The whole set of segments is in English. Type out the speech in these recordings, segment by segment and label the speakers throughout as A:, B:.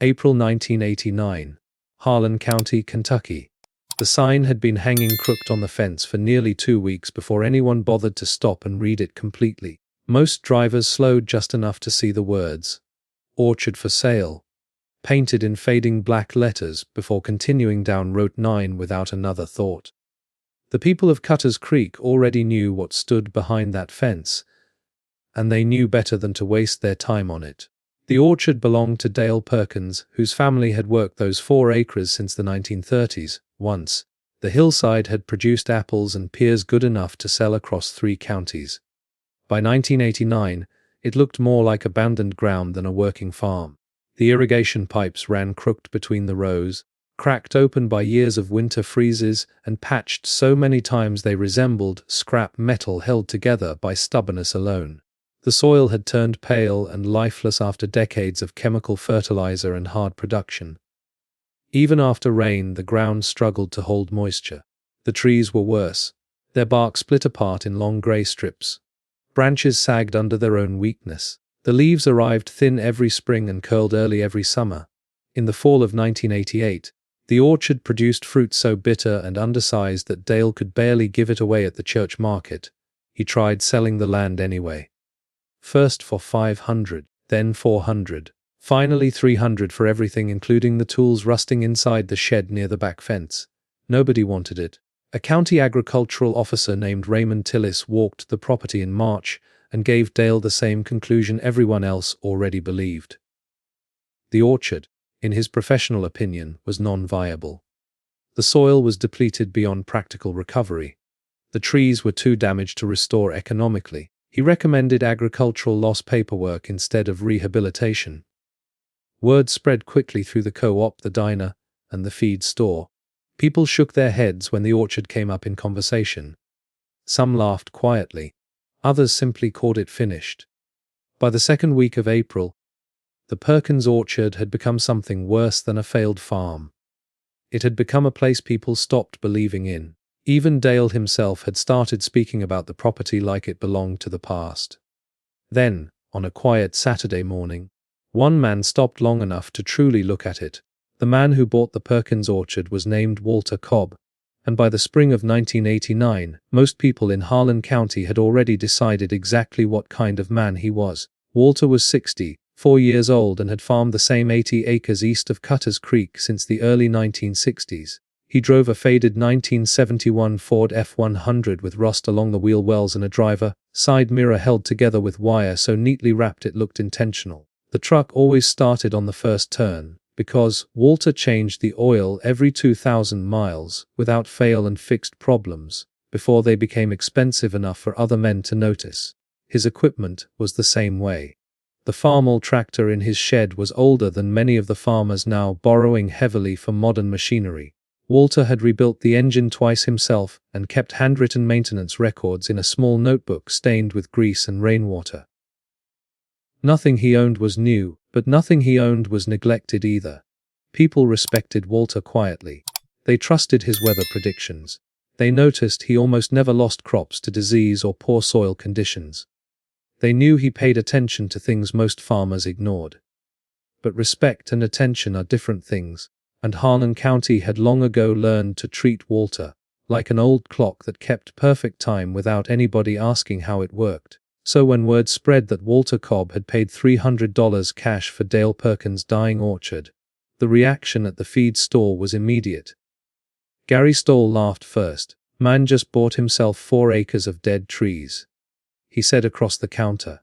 A: April 1989. Harlan County, Kentucky. The sign had been hanging crooked on the fence for nearly 2 weeks before anyone bothered to stop and read it completely. Most drivers slowed just enough to see the words, "Orchard for Sale," painted in fading black letters before continuing down Route 9 without another thought. The people of Cutters Creek already knew what stood behind that fence, and they knew better than to waste their time on it. The orchard belonged to Dale Perkins, whose family had worked those 4 acres since the 1930s. Once, the hillside had produced apples and pears good enough to sell across 3 counties. By 1989, it looked more like abandoned ground than a working farm. The irrigation pipes ran crooked between the rows, cracked open by years of winter freezes, and patched so many times they resembled scrap metal held together by stubbornness alone. The soil had turned pale and lifeless after decades of chemical fertilizer and hard production. Even after rain, the ground struggled to hold moisture. The trees were worse. Their bark split apart in long gray strips. Branches sagged under their own weakness. The leaves arrived thin every spring and curled early every summer. In the fall of 1988, the orchard produced fruit so bitter and undersized that Dale could barely give it away at the church market. He tried selling the land anyway. First for $500, then $400, finally $300 for everything, including the tools rusting inside the shed near the back fence. Nobody wanted it. A county agricultural officer named Raymond Tillis walked the property in March and gave Dale the same conclusion everyone else already believed. The orchard, in his professional opinion, was non-viable. The soil was depleted beyond practical recovery. The trees were too damaged to restore economically. He recommended agricultural loss paperwork instead of rehabilitation. Word spread quickly through the co-op, the diner, and the feed store. People shook their heads when the orchard came up in conversation. Some laughed quietly. Others simply called it finished. By the second week of April, the Perkins orchard had become something worse than a failed farm. It had become a place people stopped believing in. Even Dale himself had started speaking about the property like it belonged to the past. Then, on a quiet Saturday morning, one man stopped long enough to truly look at it. The man who bought the Perkins orchard was named Walter Cobb, and by the spring of 1989, most people in Harlan County had already decided exactly what kind of man he was. Walter was 64 years old and had farmed the same 80 acres east of Cutters Creek since the early 1960s. He drove a faded 1971 Ford F-100 with rust along the wheel wells and a driver side mirror held together with wire so neatly wrapped it looked intentional. The truck always started on the first turn, because Walter changed the oil every 2,000 miles without fail and fixed problems before they became expensive enough for other men to notice. His equipment was the same way. The Farmall tractor in his shed was older than many of the farmers now borrowing heavily for modern machinery. Walter had rebuilt the engine twice himself and kept handwritten maintenance records in a small notebook stained with grease and rainwater. Nothing he owned was new, but nothing he owned was neglected either. People respected Walter quietly. They trusted his weather predictions. They noticed he almost never lost crops to disease or poor soil conditions. They knew he paid attention to things most farmers ignored. But respect and attention are different things, and Harlan County had long ago learned to treat Walter like an old clock that kept perfect time without anybody asking how it worked. So when word spread that Walter Cobb had paid $300 cash for Dale Perkins' dying orchard, the reaction at the feed store was immediate. Gary Stoll laughed first. "Man just bought himself 4 acres of dead trees," he said across the counter.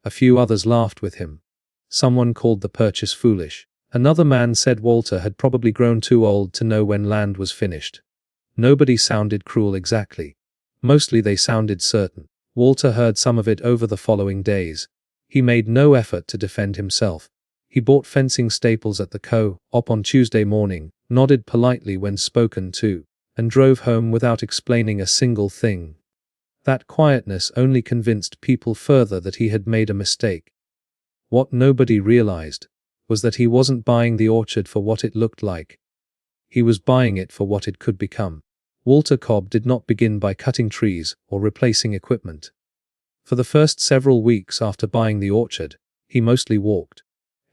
A: A few others laughed with him. Someone called the purchase foolish. Another man said Walter had probably grown too old to know when land was finished. Nobody sounded cruel exactly. Mostly they sounded certain. Walter heard some of it over the following days. He made no effort to defend himself. He bought fencing staples at the co-op on Tuesday morning, nodded politely when spoken to, and drove home without explaining a single thing. That quietness only convinced people further that he had made a mistake. What nobody realized was that he wasn't buying the orchard for what it looked like. He was buying it for what it could become. Walter Cobb did not begin by cutting trees or replacing equipment. For the first several weeks after buying the orchard, he mostly walked.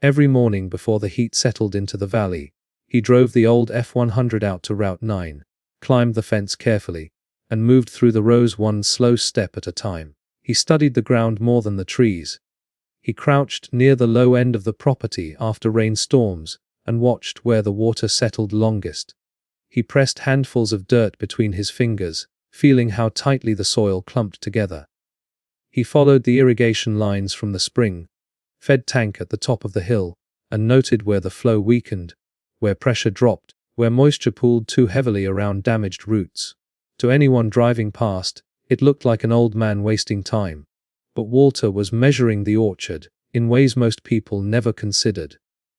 A: Every morning before the heat settled into the valley, he drove the old F-100 out to Route 9, climbed the fence carefully, and moved through the rows one slow step at a time. He studied the ground more than the trees. He crouched near the low end of the property after rainstorms and watched where the water settled longest. He pressed handfuls of dirt between his fingers, feeling how tightly the soil clumped together. He followed the irrigation lines from the spring-fed tank at the top of the hill, and noted where the flow weakened, where pressure dropped, where moisture pooled too heavily around damaged roots. To anyone driving past, it looked like an old man wasting time. But Walter was measuring the orchard in ways most people never considered.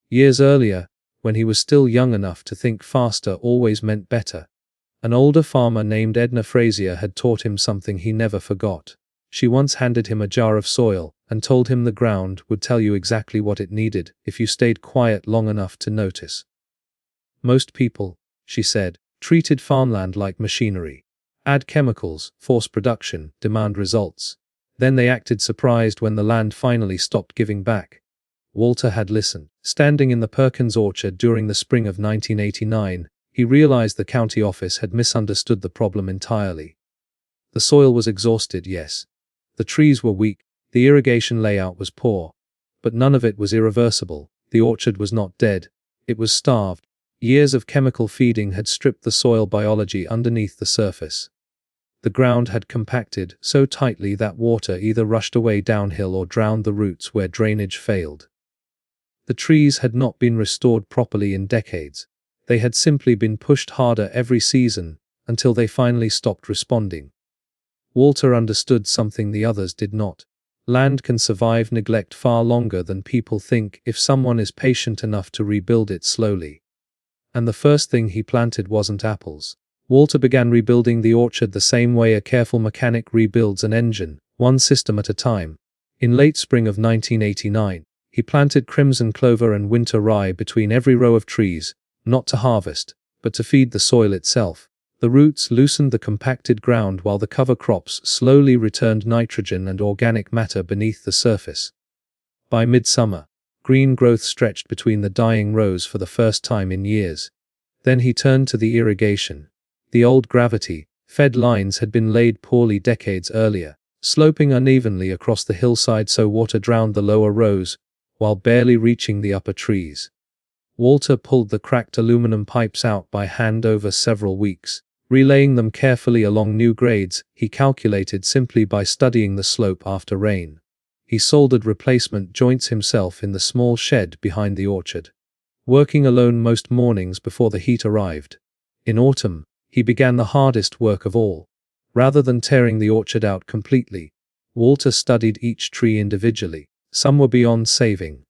A: Years earlier, when he was still young enough to think faster always meant better, an older farmer named Edna Frazier had taught him something he never forgot. She once handed him a jar of soil and told him the ground would tell you exactly what it needed if you stayed quiet long enough to notice. Most people, she said, treated farmland like machinery. Add chemicals, force production, demand results. Then they acted surprised when the land finally stopped giving back. Walter had listened. Standing in the Perkins orchard during the spring of 1989, he realized the county office had misunderstood the problem entirely. The soil was exhausted, yes. The trees were weak, the irrigation layout was poor. But none of it was irreversible. The orchard was not dead. It was starved. Years of chemical feeding had stripped the soil biology underneath the surface. The ground had compacted so tightly that water either rushed away downhill or drowned the roots where drainage failed. The trees had not been restored properly in decades. They had simply been pushed harder every season, until they finally stopped responding. Walter understood something the others did not. Land can survive neglect far longer than people think if someone is patient enough to rebuild it slowly. And the first thing he planted wasn't apples. Walter began rebuilding the orchard the same way a careful mechanic rebuilds an engine, one system at a time. In late spring of 1989, he planted crimson clover and winter rye between every row of trees, not to harvest, but to feed the soil itself. The roots loosened the compacted ground while the cover crops slowly returned nitrogen and organic matter beneath the surface. By midsummer, green growth stretched between the dying rows for the first time in years. Then he turned to the irrigation. The old gravity-fed lines had been laid poorly decades earlier, sloping unevenly across the hillside so water drowned the lower rows, while barely reaching the upper trees. Walter pulled the cracked aluminum pipes out by hand over several weeks, relaying them carefully along new grades he calculated simply by studying the slope after rain. He soldered replacement joints himself in the small shed behind the orchard, working alone most mornings before the heat arrived. In autumn, he began the hardest work of all. Rather than tearing the orchard out completely, Walter studied each tree individually. Some were beyond saving.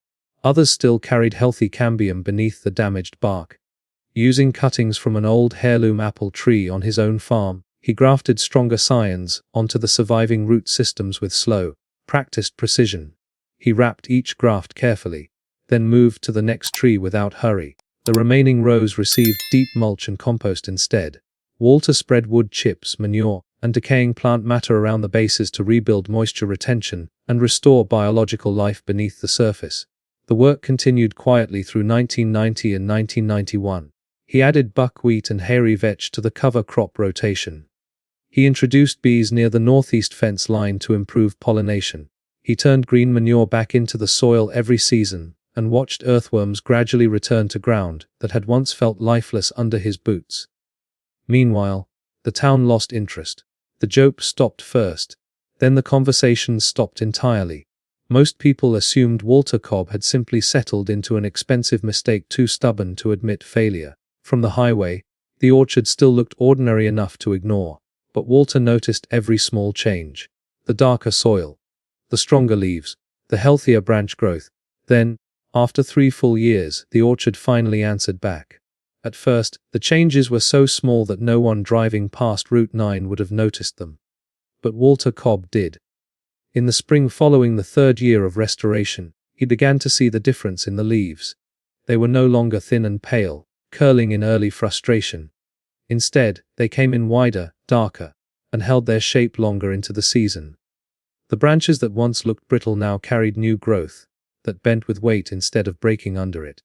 A: Others still carried healthy cambium beneath the damaged bark. Using cuttings from an old heirloom apple tree on his own farm, he grafted stronger scions onto the surviving root systems with slow, practiced precision. He wrapped each graft carefully, then moved to the next tree without hurry. The remaining rows received deep mulch and compost instead. Walter spread wood chips, manure, and decaying plant matter around the bases to rebuild moisture retention and restore biological life beneath the surface. The work continued quietly through 1990 and 1991. He added buckwheat and hairy vetch to the cover crop rotation. He introduced bees near the northeast fence line to improve pollination. He turned green manure back into the soil every season and watched earthworms gradually return to ground that had once felt lifeless under his boots. Meanwhile, the town lost interest. The joke stopped first. Then the conversations stopped entirely. Most people assumed Walter Cobb had simply settled into an expensive mistake too stubborn to admit failure. From the highway, the orchard still looked ordinary enough to ignore, but Walter noticed every small change. The darker soil, the stronger leaves, the healthier branch growth. Then, after 3 full years, the orchard finally answered back. At first, the changes were so small that no one driving past Route 9 would have noticed them. But Walter Cobb did. In the spring following the 3rd year of restoration, he began to see the difference in the leaves. They were no longer thin and pale, curling in early frustration. Instead, they came in wider, darker, and held their shape longer into the season. The branches that once looked brittle now carried new growth. that bent with weight instead of breaking under it.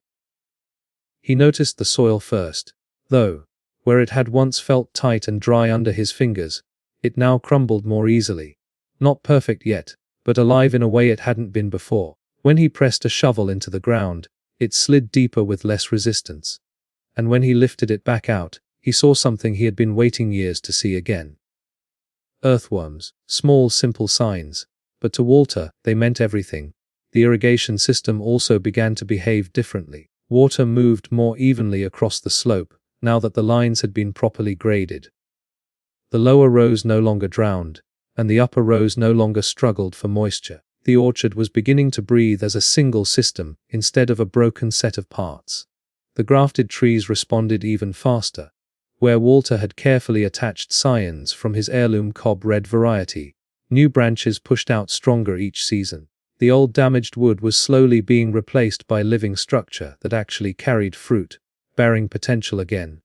A: He noticed the soil first, though. Where it had once felt tight and dry under his fingers, it now crumbled more easily. Not perfect yet, but alive in a way it hadn't been before. When he pressed a shovel into the ground, it slid deeper with less resistance. And when he lifted it back out, he saw something he had been waiting years to see again. Earthworms, small simple signs, but to Walter, they meant everything. The irrigation system also began to behave differently. Water moved more evenly across the slope, now that the lines had been properly graded. The lower rows no longer drowned, and the upper rows no longer struggled for moisture. The orchard was beginning to breathe as a single system, instead of a broken set of parts. The grafted trees responded even faster. Where Walter had carefully attached scions from his heirloom Cobb Red variety, new branches pushed out stronger each season. The old damaged wood was slowly being replaced by living structure that actually carried fruit, bearing potential again.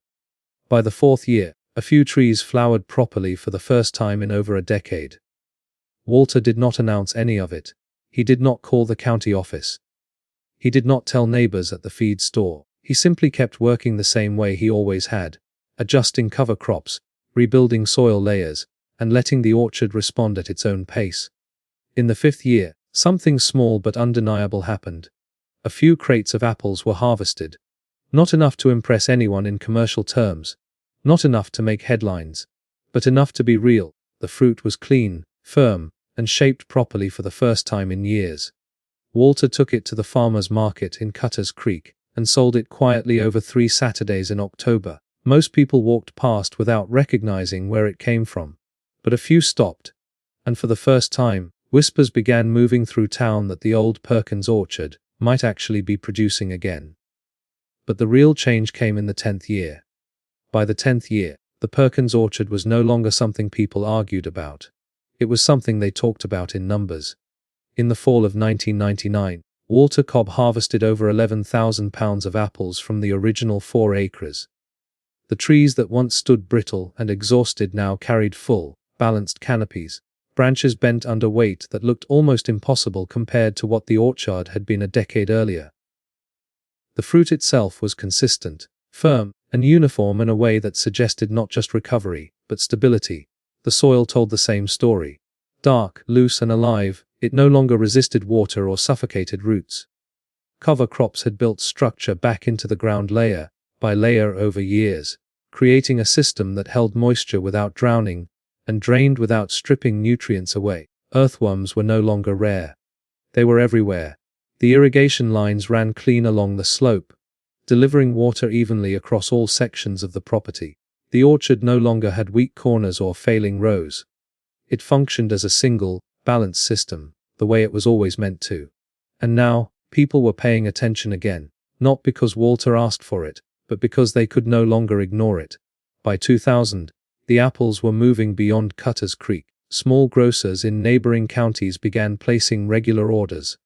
A: By the 4th year, a few trees flowered properly for the first time in over a decade. Walter did not announce any of it. He did not call the county office. He did not tell neighbors at the feed store. He simply kept working the same way he always had, adjusting cover crops, rebuilding soil layers, and letting the orchard respond at its own pace. In the 5th year, something small but undeniable happened. A few crates of apples were harvested. Not enough to impress anyone in commercial terms, not enough to make headlines, but enough to be real. The fruit was clean, firm, and shaped properly for the first time in years. Walter took it to the farmer's market in Cutter's Creek, and sold it quietly over 3 Saturdays in October. Most people walked past without recognizing where it came from. But a few stopped, and for the first time, whispers began moving through town that the old Perkins orchard might actually be producing again. But the real change came in the 10th year. By the 10th year, the Perkins orchard was no longer something people argued about. It was something they talked about in numbers. In the fall of 1999, Walter Cobb harvested over 11,000 pounds of apples from the original 4 acres. The trees that once stood brittle and exhausted now carried full, balanced canopies, branches bent under weight that looked almost impossible compared to what the orchard had been a decade earlier. The fruit itself was consistent, firm, and uniform in a way that suggested not just recovery, but stability. The soil told the same story. Dark, loose and alive, it no longer resisted water or suffocated roots. Cover crops had built structure back into the ground layer by layer over years, creating a system that held moisture without drowning, and drained without stripping nutrients away. Earthworms were no longer rare. They were everywhere. The irrigation lines ran clean along the slope, delivering water evenly across all sections of the property. The orchard no longer had weak corners or failing rows. It functioned as a single, balanced system, the way it was always meant to. And now, people were paying attention again, not because Walter asked for it, but because they could no longer ignore it. By 2000, the apples were moving beyond Cutter's Creek. Small grocers in neighboring counties began placing regular orders.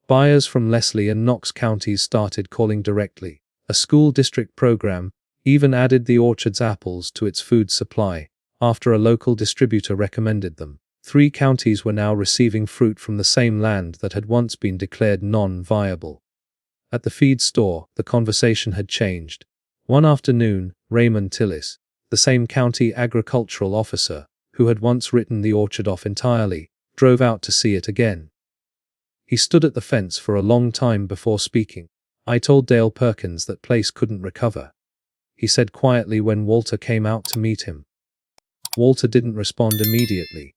A: Buyers from Leslie and Knox counties started calling directly. A school district program even added the orchard's apples to its food supply, after a local distributor recommended them. 3 counties were now receiving fruit from the same land that had once been declared non-viable. At the feed store, the conversation had changed. One afternoon, Raymond Tillis, the same county agricultural officer, who had once written the orchard off entirely, drove out to see it again. He stood at the fence for a long time before speaking. "I told Dale Perkins that place couldn't recover," he said quietly when Walter came out to meet him. Walter didn't respond immediately.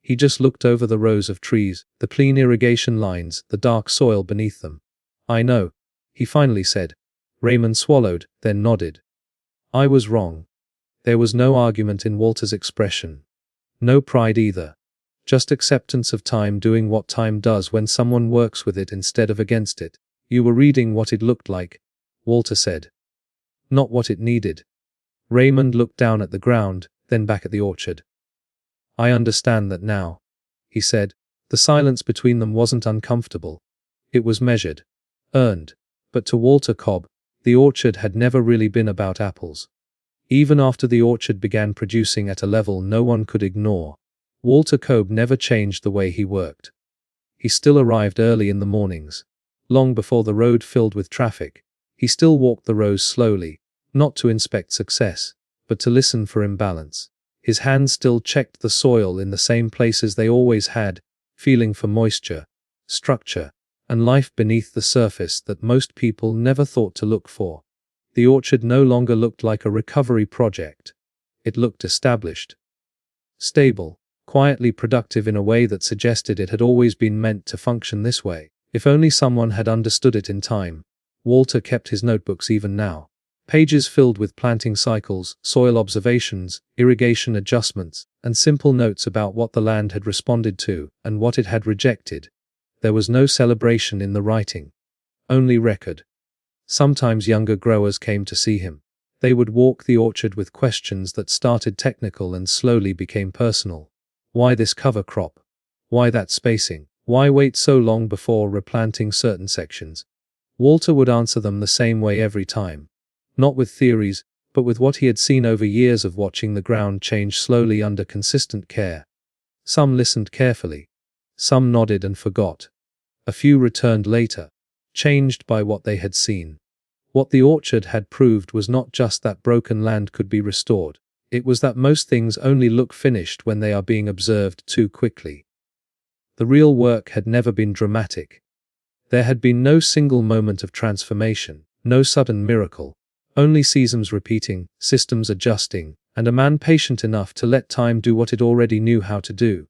A: He just looked over the rows of trees, the clean irrigation lines, the dark soil beneath them. "I know," he finally said. Raymond swallowed, then nodded. "I was wrong." There was no argument in Walter's expression. No pride either. Just acceptance of time doing what time does when someone works with it instead of against it. "You were reading what it looked like," Walter said. "Not what it needed." Raymond looked down at the ground, then back at the orchard. "I understand that now," he said. The silence between them wasn't uncomfortable. It was measured, earned. But to Walter Cobb, the orchard had never really been about apples. Even after the orchard began producing at a level no one could ignore, Walter Cobb never changed the way he worked. He still arrived early in the mornings, Long before the road filled with traffic, he still walked the rows slowly, not to inspect success, but to listen for imbalance. His hands still checked the soil in the same places they always had, feeling for moisture, structure, and life beneath the surface that most people never thought to look for. The orchard no longer looked like a recovery project. It looked established, stable, quietly productive in a way that suggested it had always been meant to function this way. If only someone had understood it in time. Walter kept his notebooks even now. Pages filled with planting cycles, soil observations, irrigation adjustments, and simple notes about what the land had responded to and what it had rejected. There was no celebration in the writing, only record. Sometimes younger growers came to see him. They would walk the orchard with questions that started technical and slowly became personal. Why this cover crop? Why that spacing? Why wait so long before replanting certain sections? Walter would answer them the same way every time. Not with theories, but with what he had seen over years of watching the ground change slowly under consistent care. Some listened carefully. Some nodded and forgot. A few returned later, changed by what they had seen. What the orchard had proved was not just that broken land could be restored. It was that most things only look finished when they are being observed too quickly. The real work had never been dramatic. There had been no single moment of transformation, no sudden miracle. Only seasons repeating, systems adjusting, and a man patient enough to let time do what it already knew how to do.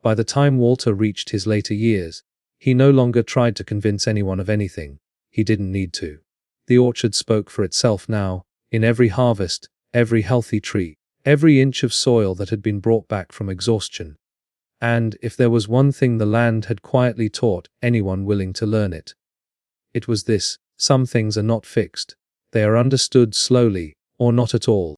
A: By the time Walter reached his later years, he no longer tried to convince anyone of anything. He didn't need to. The orchard spoke for itself now, in every harvest, every healthy tree, every inch of soil that had been brought back from exhaustion. And, if there was one thing the land had quietly taught anyone willing to learn it, it was this: some things are not fixed. They are understood slowly, or not at all.